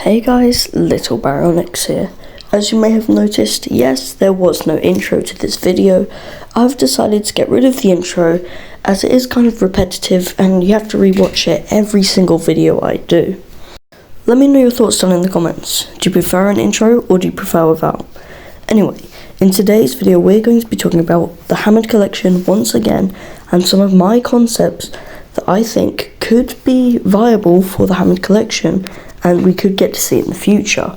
Hey guys, Little Baronix here. As you may have noticed, yes, there was no intro to this video. I've decided to get rid of the intro as it is kind of repetitive and you have to rewatch it every single video I do. Let me know your thoughts down in the comments. Do you prefer an intro or do you prefer without? Anyway, in today's video we're going to be talking about the HAMMOND collection once again and some of my concepts that I think could be viable for the HAMMOND collection and we could get to see in the future.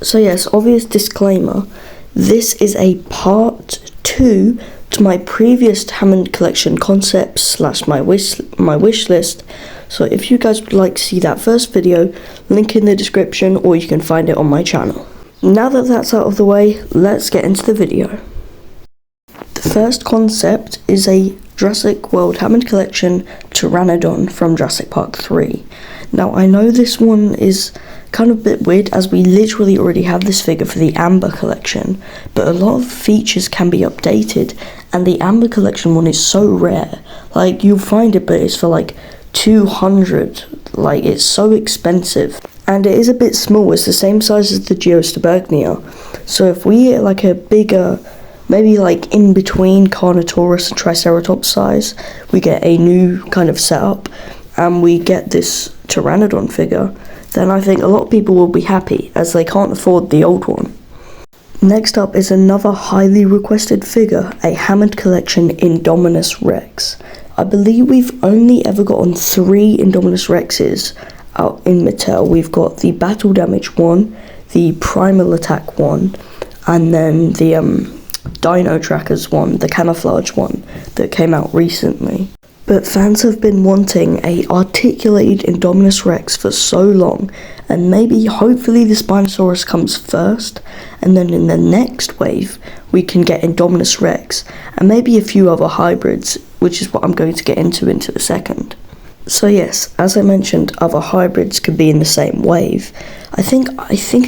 So yes, obvious disclaimer, this is a part 2 to my previous HAMMOND collection concepts / my wish list. So if you guys would like to see that first video, link in the description or you can find it on my channel. Now that that's out of the way, let's get into the video. The first concept is a Jurassic World HAMMOND collection Pteranodon from Jurassic Park 3. Now I know this one is kind of a bit weird as we literally already have this figure for the Amber collection, but a lot of features can be updated and the Amber collection one is so rare. Like you'll find it but it's for like 200, like it's so expensive. And it is a bit small, it's the same size as the Geostaburgnia. So if we get like a bigger, maybe like in between Carnotaurus and Triceratops size, we get a new kind of setup and we get this Pteranodon figure, then I think a lot of people will be happy as they can't afford the old one. Next up is another highly requested figure, a HAMMOND collection Indominus Rex. I believe we've only ever gotten 3 Indominus Rexes out in Mattel. We've got the battle damage one, the primal attack one, and then the Dino Trackers one, the camouflage one that came out recently. But fans have been wanting a articulated Indominus Rex for so long, and maybe hopefully the Spinosaurus comes first, and then in the next wave we can get Indominus Rex, and maybe a few other hybrids, which is what I'm going to get into a second. So yes, as I mentioned, other hybrids could be in the same wave. I think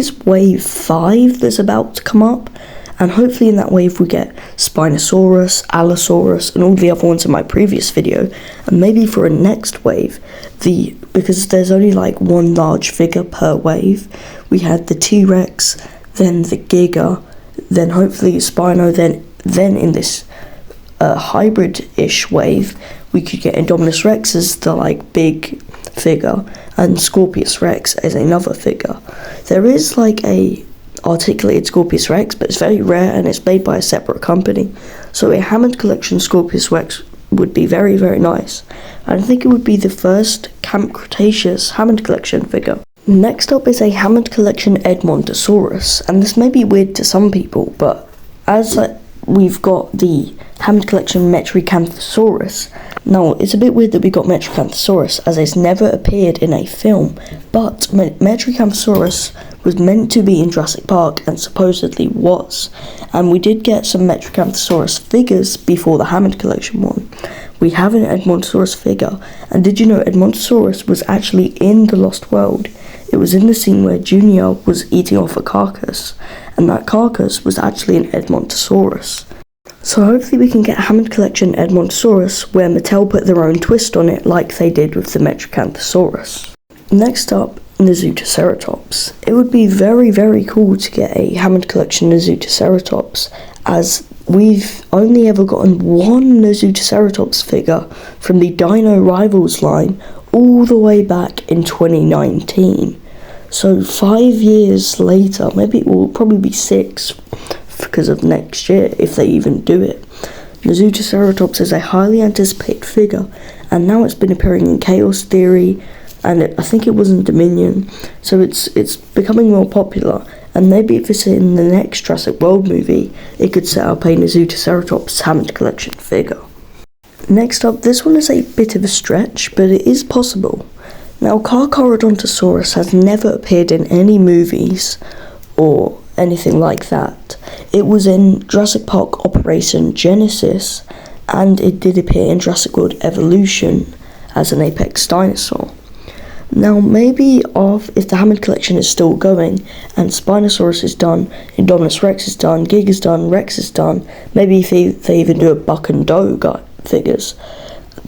it's wave 5 that's about to come up, and hopefully in that wave we get Spinosaurus, Allosaurus, and all the other ones in my previous video. And maybe for a next wave, because there's only like one large figure per wave, we had the T-Rex, then the Giga, then hopefully Spino, then in this hybrid-ish wave, we could get Indominus Rex as the like big figure, and Scorpius Rex as another figure. There is like a articulated Scorpius Rex, but it's very rare and it's made by a separate company. So a HAMMOND collection Scorpius Rex would be very, very nice. And I think it would be the first Camp Cretaceous HAMMOND collection figure. Next up is a HAMMOND collection Edmontosaurus, and this may be weird to some people, but as we've got the HAMMOND collection Metricanthosaurus. Now, it's a bit weird that we got Metricanthosaurus as it's never appeared in a film, but Metricanthosaurus was meant to be in Jurassic Park and supposedly was. And we did get some Metricanthosaurus figures before the HAMMOND collection one. We have an Edmontosaurus figure, and did you know Edmontosaurus was actually in The Lost World? It was in the scene where Junior was eating off a carcass, and that carcass was actually an Edmontosaurus. So hopefully we can get a HAMMOND collection Edmontosaurus where Mattel put their own twist on it like they did with the Metricanthosaurus. Next up, Nizootoceratops. It would be very, very cool to get a HAMMOND collection Nizootoceratops, as we've only ever gotten one Nizootoceratops figure from the Dino Rivals line all the way back in 2019. So 5 years later, maybe it will probably be 6 because of next year if they even do it. Nizootoceratops is a highly anticipated figure, and now it's been appearing in Chaos Theory, and I think it was in Dominion, so it's becoming more popular, and maybe if it's in the next Jurassic World movie, it could set up a Nizootoceratops HAMMOND collection figure. Next up, this one is a bit of a stretch, but it is possible. Now, Carcharodontosaurus has never appeared in any movies or anything like that. It was in Jurassic Park Operation Genesis, and it did appear in Jurassic World Evolution as an apex dinosaur. Now maybe if the HAMMOND collection is still going, and Spinosaurus is done, Indominus Rex is done, Giga's done, Rex is done, maybe if they even do a Buck and Doe figures,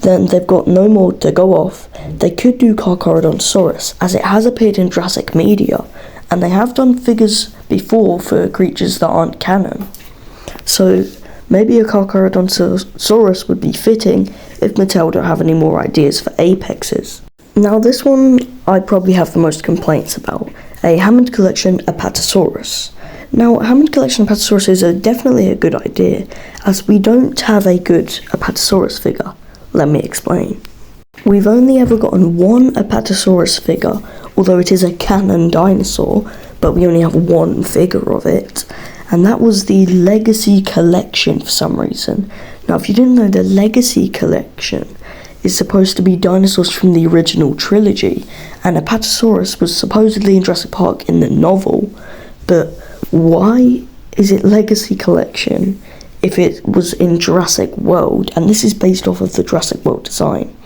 then they've got no more to go off. They could do Carcharodontosaurus, as it has appeared in Jurassic media, and they have done figures before for creatures that aren't canon. So maybe a Carcharodontosaurus would be fitting if Mattel don't have any more ideas for apexes. Now this one I probably have the most complaints about, a Hammond Collection Apatosaurus. Now Hammond Collection Apatosaurus is definitely a good idea, as we don't have a good Apatosaurus figure. Let me explain. We've only ever gotten one Apatosaurus figure, although it is a canon dinosaur, but we only have one figure of it, and that was the Legacy Collection for some reason. Now if you didn't know, the Legacy Collection is supposed to be dinosaurs from the original trilogy, and Apatosaurus was supposedly in Jurassic Park in the novel, but why is it Legacy Collection if it was in Jurassic World? And this is based off of the Jurassic World design,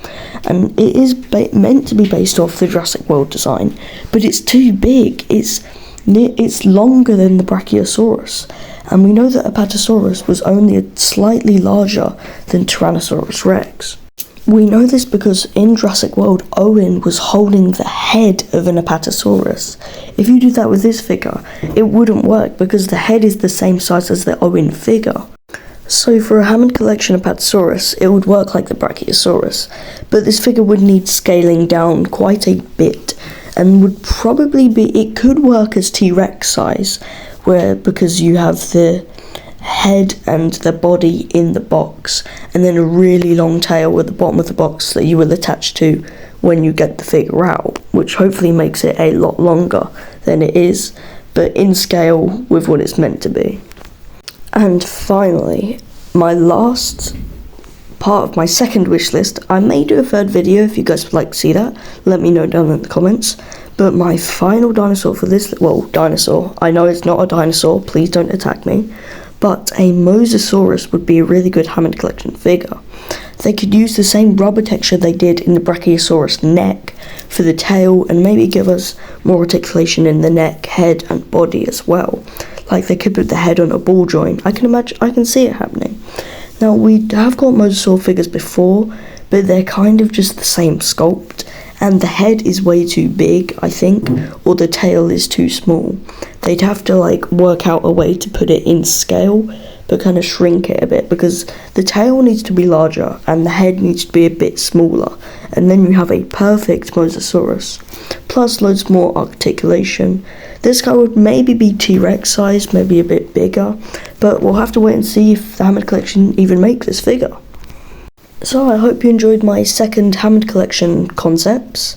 and it is meant to be based off the Jurassic World design, but it's too big. It's longer than the Brachiosaurus, and we know that Apatosaurus was only slightly larger than Tyrannosaurus Rex. We know this because in Jurassic World, Owen was holding the head of an Apatosaurus. If you do that with this figure, it wouldn't work because the head is the same size as the Owen figure. So for a Hammond Collection Apatosaurus, it would work like the Brachiosaurus, but this figure would need scaling down quite a bit, and would probably it could work as T-Rex size, because you have the head and the body in the box, and then a really long tail at the bottom of the box that you will attach to when you get the figure out, which hopefully makes it a lot longer than it is, but in scale with what it's meant to be. And finally, my last part of my second wish list. I may do a third video if you guys would like to see that. Let me know down in the comments. But my final dinosaur for this, dinosaur, I know it's not a dinosaur, please don't attack me, but a Mosasaurus would be a really good Hammond Collection figure. They could use the same rubber texture they did in the Brachiosaurus neck for the tail, and maybe give us more articulation in the neck, head and body as well. Like they could put the head on a ball joint. I can see it happening. Now we have got Mosasaur figures before, but they're kind of just the same sculpt, and the head is way too big, I think, or the tail is too small. They'd have to work out a way to put it in scale, but kind of shrink it a bit, because the tail needs to be larger and the head needs to be a bit smaller, and then you have a perfect Mosasaurus, plus loads more articulation. This guy would maybe be T-Rex size, maybe a bit bigger, but we'll have to wait and see if the Hammond Collection even make this figure. So I hope you enjoyed my second Hammond Collection concepts.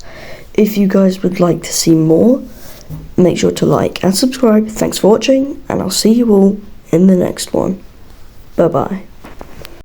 If you guys would like to see more, make sure to like and subscribe. Thanks for watching, and I'll see you all in the next one. Bye bye.